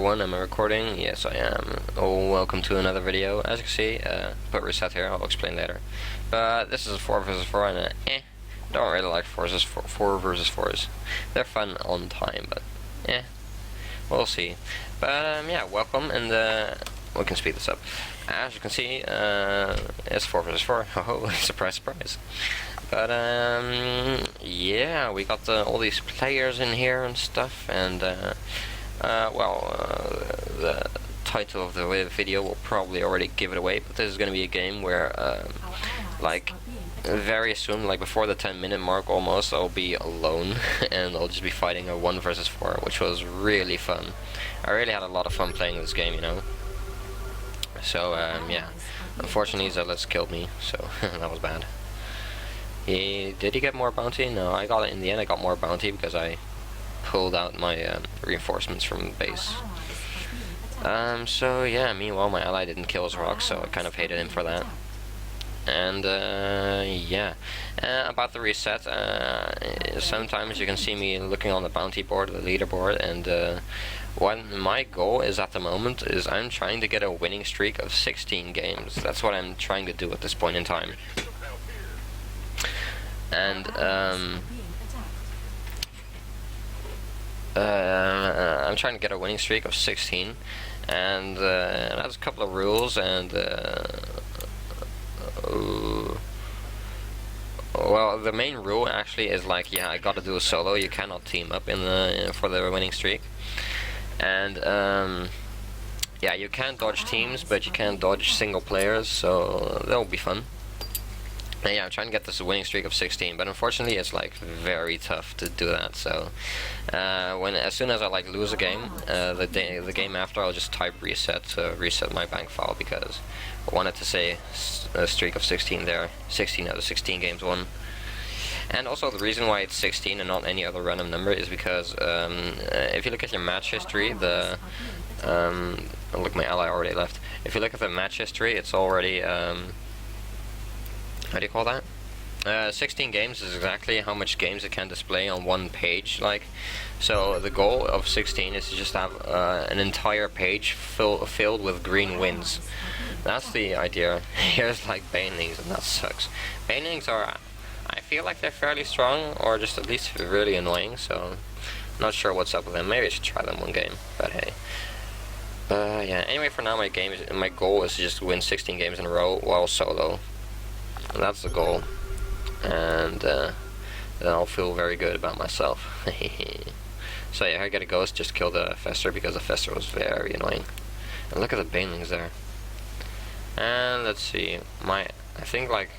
everyone, am I recording? Yes, I am. Oh, welcome to another video. As you can see, put reset here, I'll explain later. But this is a 4 versus 4 and don't really like 4 versus 4s. They're fun on time, but we'll see. But yeah, welcome, and we can speed this up. As you can see, it's 4 versus 4. Oh, surprise, surprise. But yeah, we got all these players in here and stuff, and the title of the video will probably already give it away, but this is going to be a game where like very soon, like before the 10-minute mark almost, I'll be alone and I'll just be fighting a 1 versus 4, which was really fun. I really had a lot of fun playing this game, you know. So yeah, unfortunately Zealots killed me, so that was bad. Did he get more bounty? No, I got it in the end. I got more bounty because I pulled out my reinforcements from base. So yeah, meanwhile my ally didn't kill his rock, so I kind of hated him for that. And yeah, about the reset, sometimes you can see me looking on the bounty board, the leaderboard, and what my goal is at the moment is I'm trying to get a winning streak of 16 games. That's what I'm trying to do at this point in time. And I'm trying to get a winning streak of 16, and it has a couple of rules, and well, the main rule actually is like, yeah, I gotta do a solo. You cannot team up in the for the winning streak, and yeah, you can dodge teams, but you can't dodge single players, so that'll be fun. And yeah, I'm trying to get this winning streak of 16, but unfortunately it's like very tough to do that. So as soon as I like lose a game, the game after, I'll just type reset to reset my bank file, because I wanted to say a streak of 16 there, 16 out of 16 games won. And also the reason why it's 16 and not any other random number is because if you look at your match history, look, my ally already left. If you look at the match history, it's already how do you call that? 16 games is exactly how much games it can display on one page, like. So the goal of 16 is to just have an entire page filled with green wins. That's the idea. Here's like banelings, and that sucks. Banelings are, I feel like they're fairly strong, or just at least really annoying, so not sure what's up with them. Maybe I should try them one game, but hey. Yeah, anyway, for now my goal is to just win 16 games in a row while solo. That's the goal, and then I'll feel very good about myself. So yeah, I got a ghost, just kill the Fester, because the Fester was very annoying. And look at the banelings there. And let's see, I think like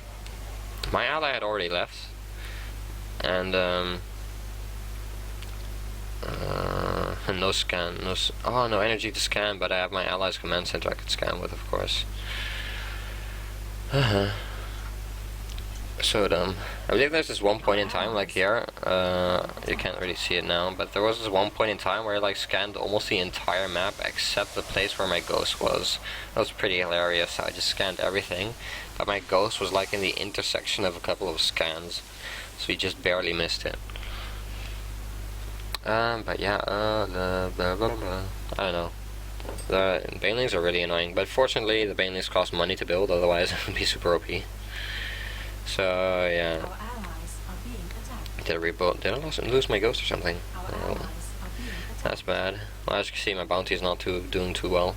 my ally had already left, and no scan, no energy to scan, but I have my ally's command center I could scan with, of course. So dumb. I believe there's this one point in time, like here, you can't really see it now, but there was this one point in time where I like scanned almost the entire map except the place where my ghost was. That was pretty hilarious. I just scanned everything, but my ghost was like in the intersection of a couple of scans, so he just barely missed it. But yeah, I don't know. The banelings are really annoying, but fortunately the banelings cost money to build, otherwise it would be super OP. So yeah, did I rebuild? Did I lose my ghost or something? Oh, that's bad. Well, as you can see, my bounty is not doing too well,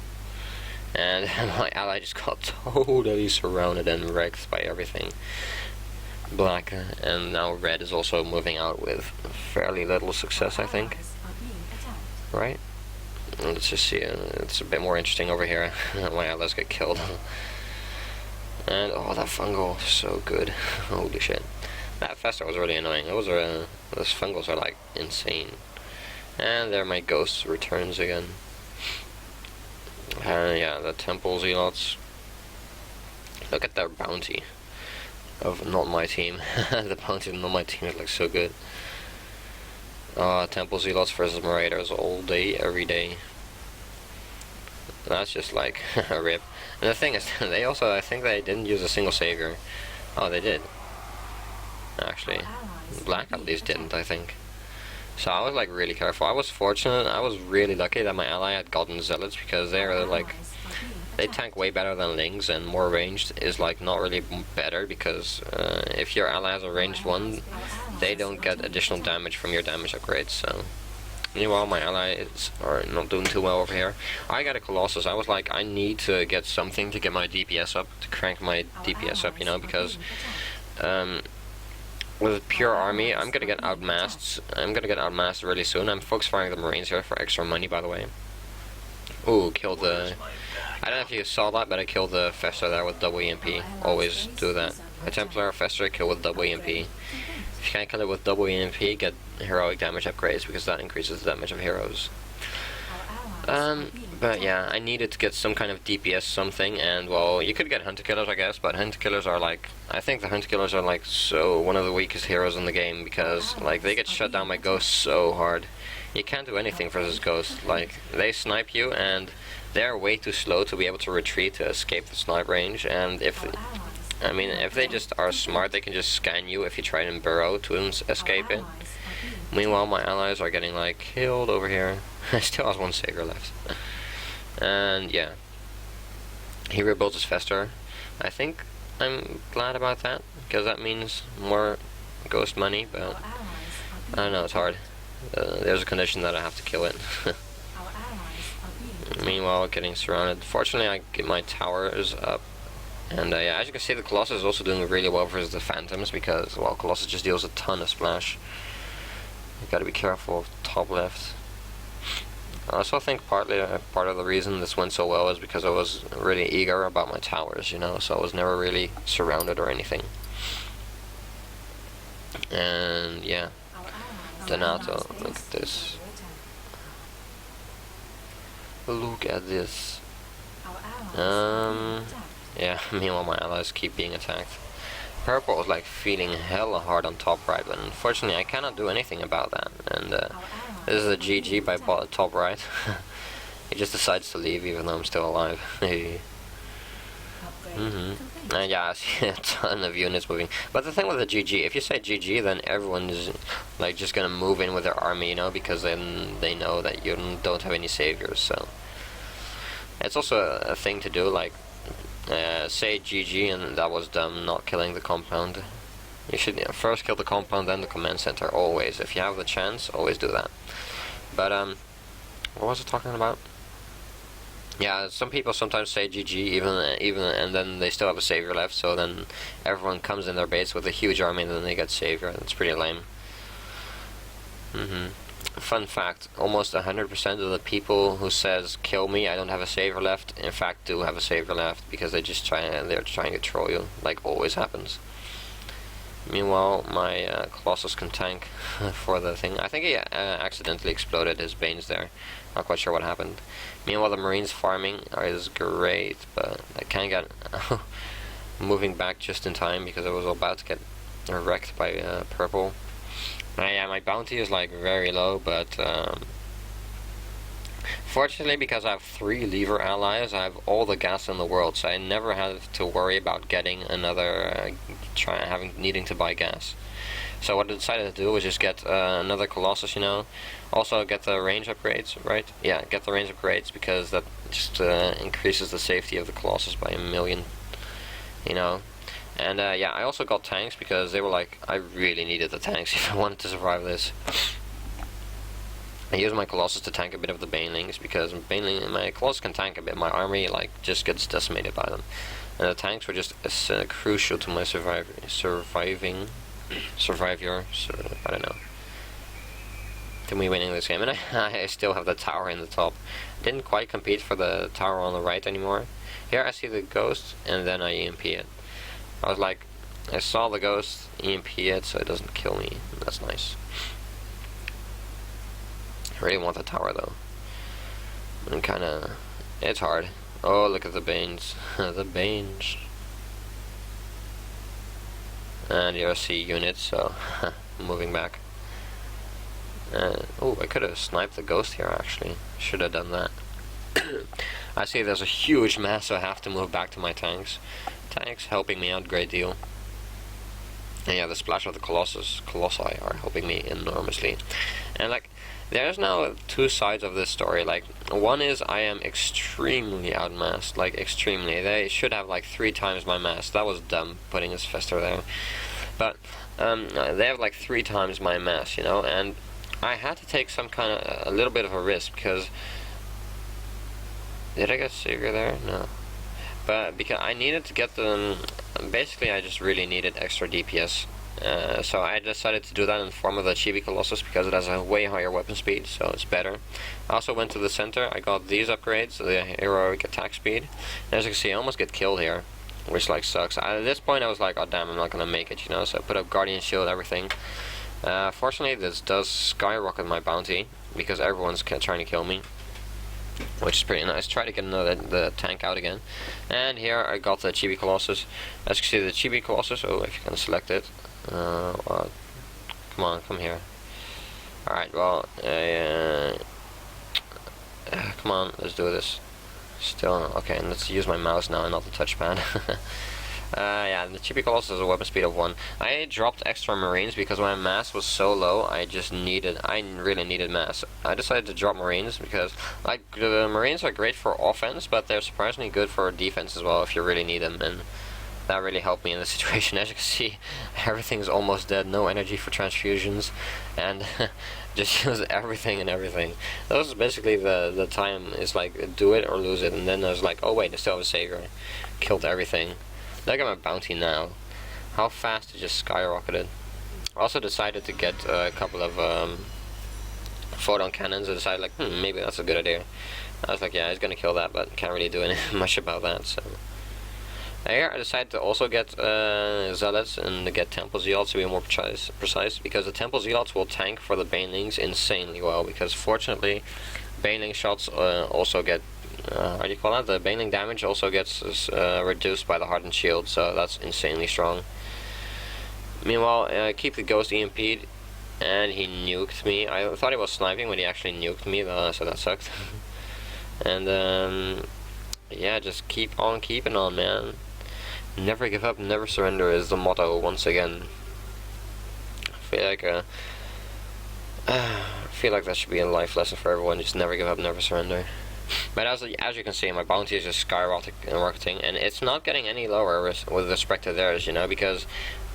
and my ally just got totally surrounded and wrecked by everything. Black, and now red is also moving out with fairly little success, I think. Right? Let's just see. It's a bit more interesting over here. My allies get killed. And oh, that fungal, so good. Holy shit. That Fester was really annoying. Those fungals are like insane. And there my ghost returns again. Yeah, the temple zealots. Look at their bounty of not my team. The bounty of not my team is like so good. Temple zealots versus marauders all day, every day. That's just like a rip. And the thing is, they also, I think they didn't use a single savior. Oh, they did. Actually, Black at least didn't, I think. So I was like really careful. I was fortunate. I was really lucky that my ally had gotten zealots because they're like they tank way better than Lings, and more ranged is like not really better because if your ally has a ranged one, they don't get additional damage from your damage upgrades. So meanwhile, my allies are not doing too well over here. I got a Colossus. I was like, I need to get something to get my DPS up, to crank my DPS up, you know, because with pure army, I'm gonna get outmassed. I'm gonna get outmassed really soon. I'm focus firing the Marines here for extra money, by the way. Ooh, killed the... I don't know if you saw that, but I killed the Fester there with double EMP. Always do that. A Templar Fester, kill with double EMP. If you can't kill it with double EMP, get heroic damage upgrades, because that increases the damage of heroes. But yeah, I needed to get some kind of DPS something, and well, you could get Hunter Killers, I guess, but Hunter Killers are like, I think the Hunter Killers are like so one of the weakest heroes in the game, because like they get shut down by ghosts so hard. You can't do anything for this ghost. Like, they snipe you, and they're way too slow to be able to retreat to escape the snipe range, and if they just are smart, they can just scan you if you try and burrow to escape it. Meanwhile, my allies are getting like killed over here. I still have one savior left. And yeah, he rebuilt his Fester. I think I'm glad about that, because that means more ghost money, but I don't know, it's hard. There's a condition that I have to kill it. Meanwhile, getting surrounded. Fortunately, I get my towers up. And yeah, as you can see, the Colossus is also doing really well versus the Phantoms, because, well, Colossus just deals a ton of splash. You gotta be careful of top left. I also think partly part of the reason this went so well is because I was really eager about my towers, you know, so I was never really surrounded or anything. And yeah, Donato, look at this. Look at this. Yeah, meanwhile my allies keep being attacked. Purple is like feeling hella hard on top right, but unfortunately I cannot do anything about that. And this is a GG by top right. He just decides to leave even though I'm still alive. And yeah, I see a ton of units moving. But the thing with the GG, if you say GG, then everyone is like just gonna move in with their army, you know, because then they know that you don't have any saviors. So it's also a thing to do, like say GG and that was dumb not killing the compound. You should first kill the compound, then the command center, always. If you have the chance, always do that. But what was I talking about? Yeah, some people sometimes say GG even and then they still have a savior left, so then everyone comes in their base with a huge army and then they get savior. That's pretty lame. Fun fact, almost 100% of the people who says kill me, I don't have a savior left, in fact do have a savior left, because they're trying to troll you, like always happens. Meanwhile, my Colossus can tank for the thing. I think he accidentally exploded his Banes there. Not quite sure what happened. Meanwhile, the Marines farming is great, but I can't get moving back just in time because I was about to get wrecked by purple. Yeah, my bounty is like very low, but fortunately, because I have 3 lever allies, I have all the gas in the world, so I never have to worry about getting another needing to buy gas. So what I decided to do was just get another Colossus, you know. Also get the range upgrades, right? Yeah, get the range upgrades, because that just increases the safety of the Colossus by 1,000,000, you know. And yeah, I also got tanks because they were like, I really needed the tanks if I wanted to survive this. I used my Colossus to tank a bit of the Banelings, because my Colossus can tank a bit, my army like just gets decimated by them. And the tanks were just crucial to my survivor, I don't know, to me winning this game. And I still have the tower in the top. Didn't quite compete for the tower on the right anymore. Here I see the ghost, and then I EMP it. I was like, I saw the ghost, EMP it, so it doesn't kill me. That's nice. I really want the tower though. And kinda, it's hard. Oh, look at the Banes. The Banes. And you see units, so moving back. Oh, I could have sniped the ghost here actually. Should have done that. I see there's a huge mass, so I have to move back to my tanks. Tanks helping me out a great deal. And yeah, the splash of the Colossi are helping me enormously. And like, there's now two sides of this story. Like, one is I am extremely outmassed, like extremely. They should have like 3 times my mass. That was dumb putting this Fester there. But they have like 3 times my mass, you know, and I had to take some kind of a little bit of a risk because did I get Sigurd there? No. But because I needed to get them, basically I just really needed extra DPS. So I decided to do that in the form of the Chibi Colossus because it has a way higher weapon speed, so it's better. I also went to the center, I got these upgrades, the heroic attack speed. And as you can see, I almost get killed here, which like sucks. At this point I was like, oh damn, I'm not gonna make it, you know, so I put up Guardian Shield, everything. Fortunately this does skyrocket my bounty, because everyone's trying to kill me, which is pretty nice. Try to get the tank out again. And here I got the Chibi Colossus. As you can see, the Chibi Colossus, oh, if you can select it. Well, come on, come here. Alright, well, come on, let's do this. Still, okay, and let's use my mouse now and not the touchpad. Yeah, the Chibi Colossus has a weapon speed of 1. I dropped extra Marines because my mass was so low, I really needed mass. I decided to drop Marines because, like, the Marines are great for offense, but they're surprisingly good for defense as well if you really need them, and that really helped me in this situation. As you can see, everything's almost dead, no energy for transfusions, and just use everything and everything. That was basically the time, is like, do it or lose it, and then I was like, oh wait, I still have a Savior. Killed everything. Look at my bounty now. How fast it just skyrocketed. I also decided to get a couple of photon cannons. I decided like, maybe that's a good idea. I was like, yeah, he's gonna kill that, but can't really do anything much about that. So here I decided to also get zealots and to get temple zealots to be more precise, because the temple zealots will tank for the banelings insanely well. Because fortunately, baneling shots also get. How do you call that? The baneling damage also gets reduced by the hardened shield, so that's insanely strong. Meanwhile, keep the ghost EMP'd, and he nuked me. I thought he was sniping when he actually nuked me, so that sucked. And yeah, just keep on keeping on, man. Never give up, never surrender is the motto once again. I feel like that should be a life lesson for everyone. Just never give up, never surrender. But as you can see, my bounty is just skyrocketing, and it's not getting any lower with respect to theirs, you know, because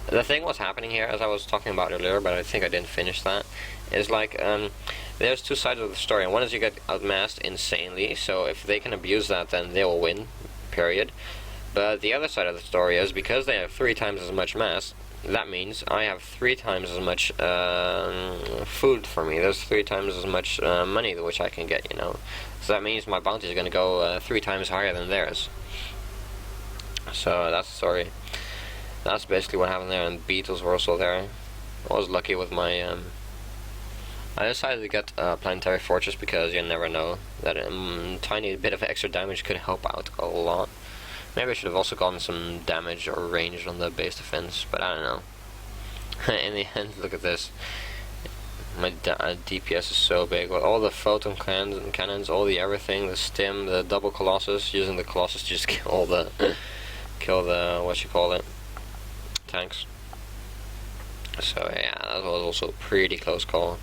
the thing what's happening here, as I was talking about earlier, but I think I didn't finish that, is like, there's two sides of the story. And one is you get outmassed insanely, so if they can abuse that, then they will win, period. But the other side of the story is, because they have 3 times as much mass, that means I have 3 times as much food for me. There's 3 times as much money which I can get, you know. So that means my bounty is going to go 3 times higher than theirs. So that's the story. That's basically what happened there, and beetles were also there. I was lucky with my... I decided to get Planetary Fortress because you never know. That tiny bit of extra damage could help out a lot. Maybe I should have also gotten some damage or range on the base defense, but I don't know. In the end, look at this. My DPS is so big. With all the photon cannons, all the everything, the stim, the double Colossus, using the Colossus to just kill the, what you call it, tanks. So yeah, that was also a pretty close call.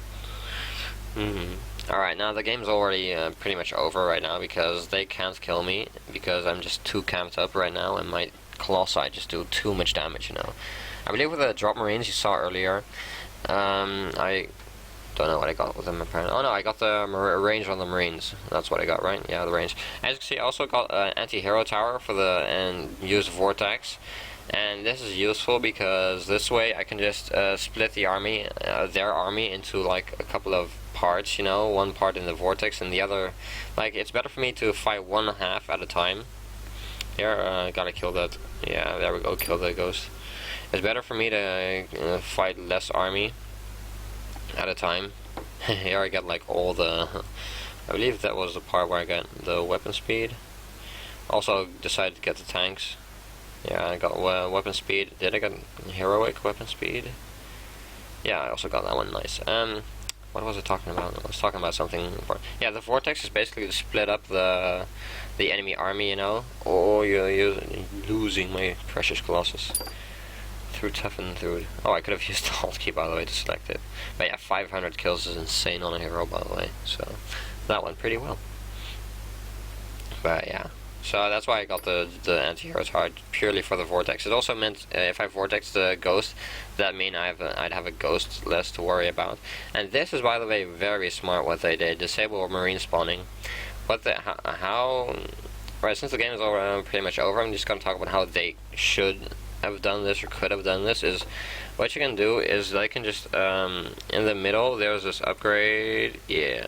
Alright, now the game's already pretty much over right now because they can't kill me because I'm just too camped up right now and my Colossi just do too much damage, you know. I believe with the drop Marines you saw earlier, I don't know what I got with them apparently. Oh no, I got the range on the Marines. That's what I got, right? Yeah, the range. As you can see, I also got an anti-hero tower for and use Vortex. And this is useful because this way I can just split the army, their army, into like a couple of parts, you know, one part in the Vortex and the other, like, it's better for me to fight 1/2 at a time. Here, gotta kill that, yeah, there we go, kill the ghost. It's better for me to fight less army at a time. Here I got like all the, I believe that was the part where I got the weapon speed. Also decided to get the tanks. Yeah, I got weapon speed. Did I get heroic weapon speed? Yeah, I also got that one, nice. What was I talking about? I was talking about something important. Yeah, the Vortex is basically to split up the enemy army, you know. Oh, you're losing my precious Colossus. through toughen through. Oh, I could have used the alt key by the way to select it. But yeah, 500 kills is insane on a hero by the way. So that went pretty well. But yeah. So that's why I got the anti-hero card purely for the vortex. It also meant if I vortex the ghost, that mean I'd have a ghost less to worry about. And this is by the way very smart what they did. Disable marine spawning. How right, since the game is over, pretty much over, I'm just gonna talk about how they should have done this or could have done this. Is what you can do is they can just in the middle there's this upgrade. Yeah.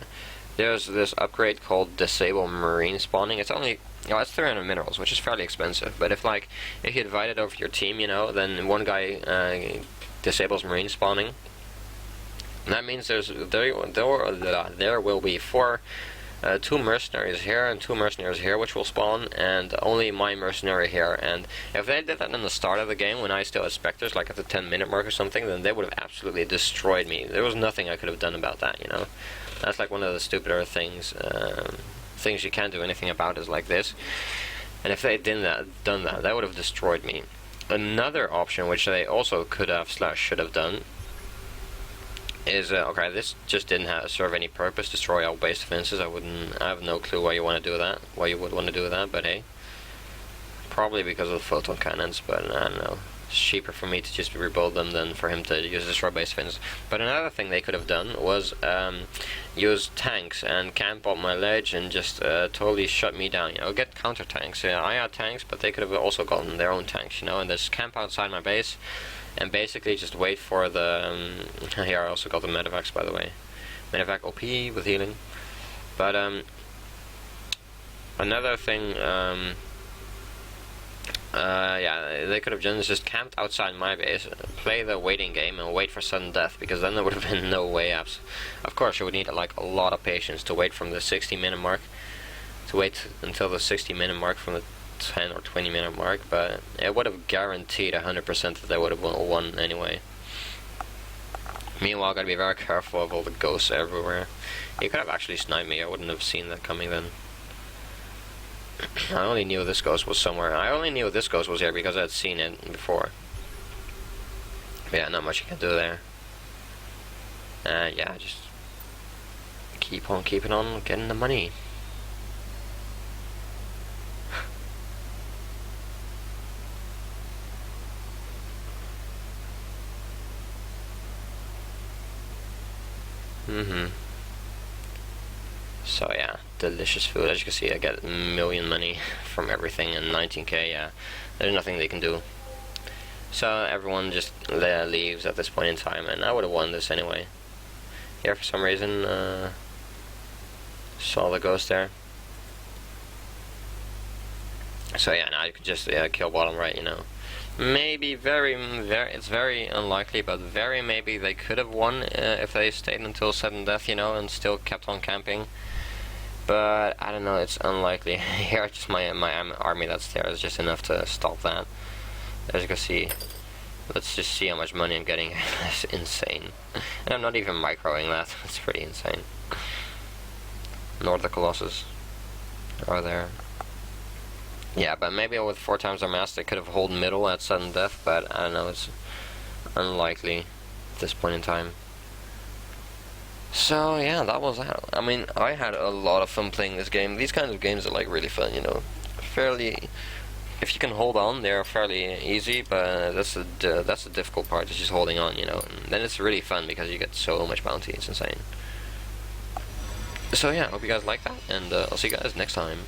There's this upgrade called Disable Marine Spawning. It's only, it's 300 minerals, which is fairly expensive. But if you invite it over your team, then one guy disables marine spawning. And that means there will be two mercenaries here and two mercenaries here, which will spawn, and only my mercenary here. And if they did that in the start of the game, when I still had specters, like at the 10-minute mark or something, then they would have absolutely destroyed me. There was nothing I could have done about that, That's like one of the stupider things. Things you can't do anything about is like this. And if they done that, that would have destroyed me. Another option, which they also could have / should have done, is okay. This just didn't serve any purpose. Destroy all base defenses. I have no clue why you want to do that. Why you would want to do that, but hey, probably because of the photon cannons. But I don't know. It's cheaper for me to just rebuild them than for him to use destroy base defenses. But another thing they could have done was use tanks and camp on my ledge and just totally shut me down. Get counter tanks. I had tanks, but they could have also gotten their own tanks. And just camp outside my base. And basically just wait for the here I also got the medevacs by the way. Medevac OP with healing. But another thing yeah, they could have done is just camped outside my base, play the waiting game and wait for sudden death, because then there would have been no way ups. Of course you would need like a lot of patience to wait from the 60-minute mark, to wait until the 60-minute mark from the 10 or 20-minute mark, but it would have guaranteed 100% that they would have won anyway. Meanwhile, gotta be very careful of all the ghosts everywhere. He could have actually sniped me. I wouldn't have seen that coming then. I only knew this ghost was somewhere. I only knew this ghost was here because I had seen it before. But yeah, not much you can do there. Yeah, just keep on keeping on getting the money. So yeah, delicious food. As you can see, I get a million money from everything, and 19k. Yeah, there's nothing they can do. So everyone just leaves at this point in time, and I would have won this anyway. Here for some reason, saw the ghost there. So yeah, now you could just kill bottom right, Maybe it's very unlikely, but very maybe they could have won if they stayed until sudden death, and still kept on camping. But I don't know, it's unlikely. Here, just my army that's there is just enough to stop that. As you can see, let's just see how much money I'm getting. It's insane, and I'm not even microing that. It's pretty insane. Nor the Colossus are there. Yeah, but maybe with 4 times their mass they could have hold middle at sudden death, but I don't know, it's unlikely at this point in time. So yeah, that was that. I mean, I had a lot of fun playing this game. These kinds of games are like really fun, Fairly, if you can hold on, they're fairly easy, but that's the difficult part, is just holding on, And then it's really fun because you get so much bounty. It's insane. So yeah, I hope you guys like that, and I'll see you guys next time.